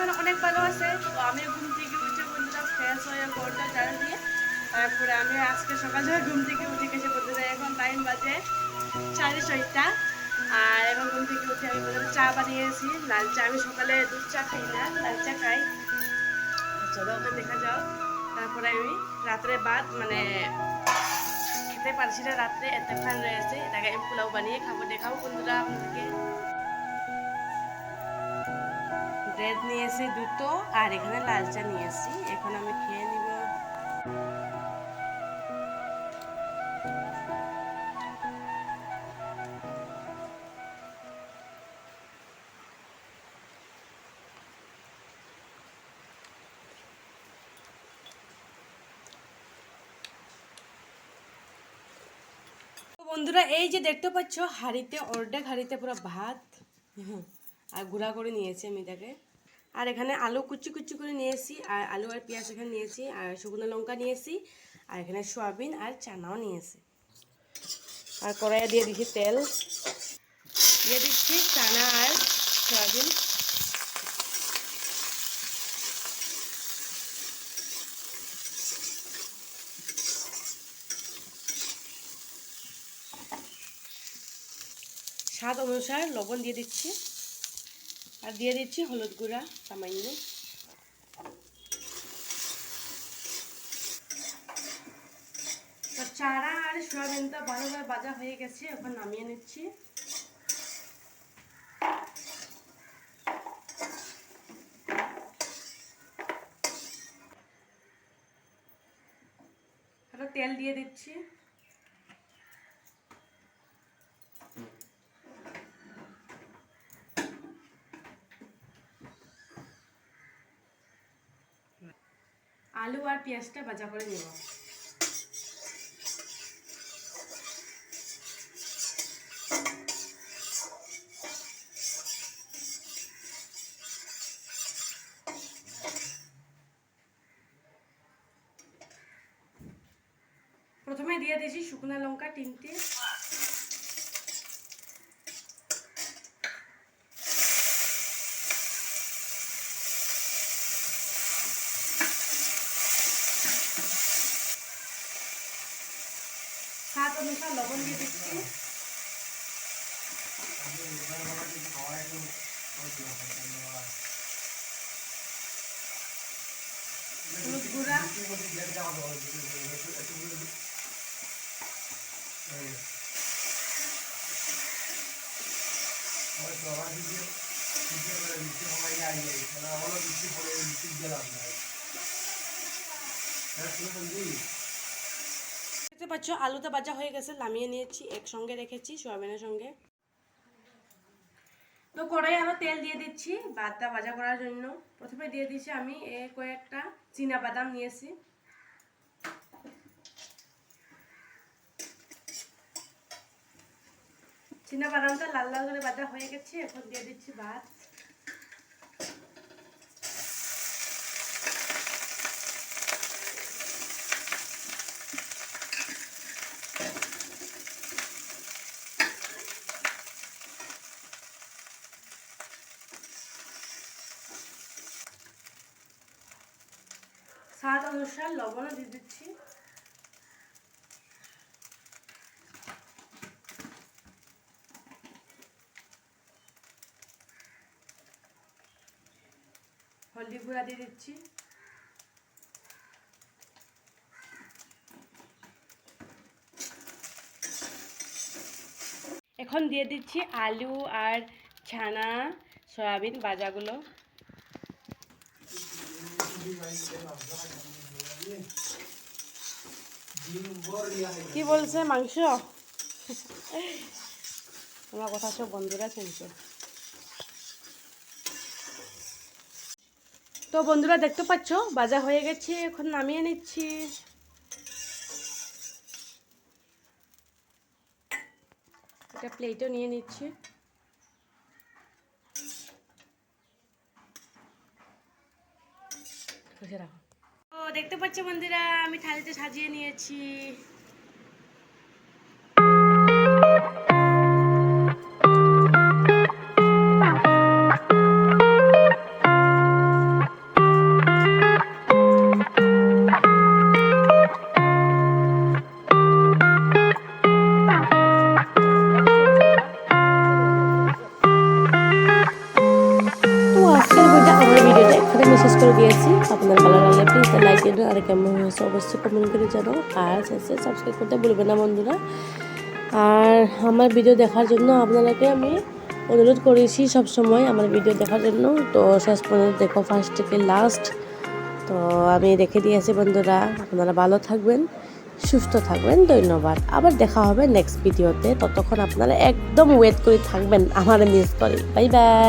মানে অনেক ভালো আছে। তো আমি ঘুম থেকে উঠে বন্ধুরা ফ্রেশ হয়ে ঘরটা ঝাড়ু দিয়ে তারপরে আমি আজকে সকাল সকাল ঘুম থেকে উঠে গেছে বন্ধুরা। এখন টাইম বাজে 6:30। আর এখন ঘুম থেকে উঠে আমি বন্ধুরা চা বানিয়েছি, লাল চা। আমি সকালে দুধ চা খাই না, লাল চা খাই। চলো ওকে দেখা যাও। তারপরে আমি রাত্রে ভাত মানে খেতে পারছি না, রাত্রে এত খান রয়েছে, এটাকে আমি পোলাও বানিয়ে খাবো। দেখাবো বন্ধুরা আপনাদেরকে। ব্রেড নিয়েছি দুটো আর এখানে লাল চা নিয়েছি, এখন আমি খেয়ে নিব। বন্ধুরা এই যে দেখতে পাচ্ছ হাঁড়িতে, অর্ধেক হাঁড়িতে পুরো ভাত আর গুঁড়া করে নিয়েছি আমি এটাকে। আর এখানে আলু কুচি কুচি করে নিয়েছি, আর আলু আর পেঁয়াজ এখানে নিয়েছি, আর শুকনো লঙ্কা নিয়েছি, আর এখানে সয়াবিন আর চানাও নিয়েছি। আর কড়াইয়ে দিয়ে দিচ্ছি তেল, দিয়ে দিচ্ছি চানা আর সয়াবিন। স্বাদ অনুসার লবণ দিয়ে দিচ্ছি, আর দিয়ে দিচ্ছি হলুদ গুঁড়া সামান্য। তো চানা আর সয়াবিনটা ভালোভাবে ভাজা হয়ে গেছে, এখন নামিয়ে নিচ্ছি। তেল দিয়ে দিচ্ছি, আলু আর পেঁয়াজটা ভাজা করে নেব। প্রথমে দিয়ে দিয়েছি শুকনো লঙ্কা 3টে, স্বাদ অনুসার লবণ দিয়ে দিচ্ছি, হলুদ গুঁড়া, দেখতে পাচ্ছ আলুটা ভাজা হয়ে গেছে, নামিয়ে নিয়েছি, একসঙ্গে রেখেছি সয়াবিনের সঙ্গে। তো কড়াই আরো তেল দিয়ে দিচ্ছি ভাতটা ভাজা করার জন্য। প্রথমে দিয়ে দিচ্ছি আমি কয়েকটা চীনা বাদাম নিয়েছি, চীনা বাদামটা লাল লাল করে ভাজা হয়ে গেছে, এখন দিয়ে দিচ্ছি ভাত। স্বাদ অনুসার লবণও দিয়ে দিচ্ছি, হলদি গুঁড়া দিয়ে দিচ্ছি, এখন দিয়ে দিচ্ছি আলু আর ছানা সয়াবিন ভাজাগুলো। কি বলছে মাংস? তোমার কথা সব বন্ধুরা শুনছে। তো বন্ধুরা দেখতে পাচ্ছ ভাজা হয়ে গেছে, এখন নামিয়ে নিচ্ছি। একটা প্লেটও নিয়ে নিচ্ছি। তো দেখতে পাচ্ছ বন্ধুরা আমি থালিতে সাজিয়ে নিয়েছি। দিন আর কেমন হয়েছে অবশ্যই কমেন্ট করে জানাও, আর সাবস্ক্রাইব করতে ভুলবেন না বন্ধুরা। আর আমার ভিডিও দেখার জন্য আপনাদেরকে আমি অনুরোধ করেছি সবসময় আমার ভিডিও দেখার জন্য। তো শেষ পর্যন্ত দেখো ফার্স্ট থেকে লাস্ট। তো আমি রেখে দিয়েছি বন্ধুরা, আপনারা ভালো থাকবেন, সুস্থ থাকবেন। ধন্যবাদ, আবার দেখা হবে নেক্সট ভিডিওতে। ততক্ষণ আপনারা একদম ওয়েট করে থাকবেন আমার মিস করে। Bye bye.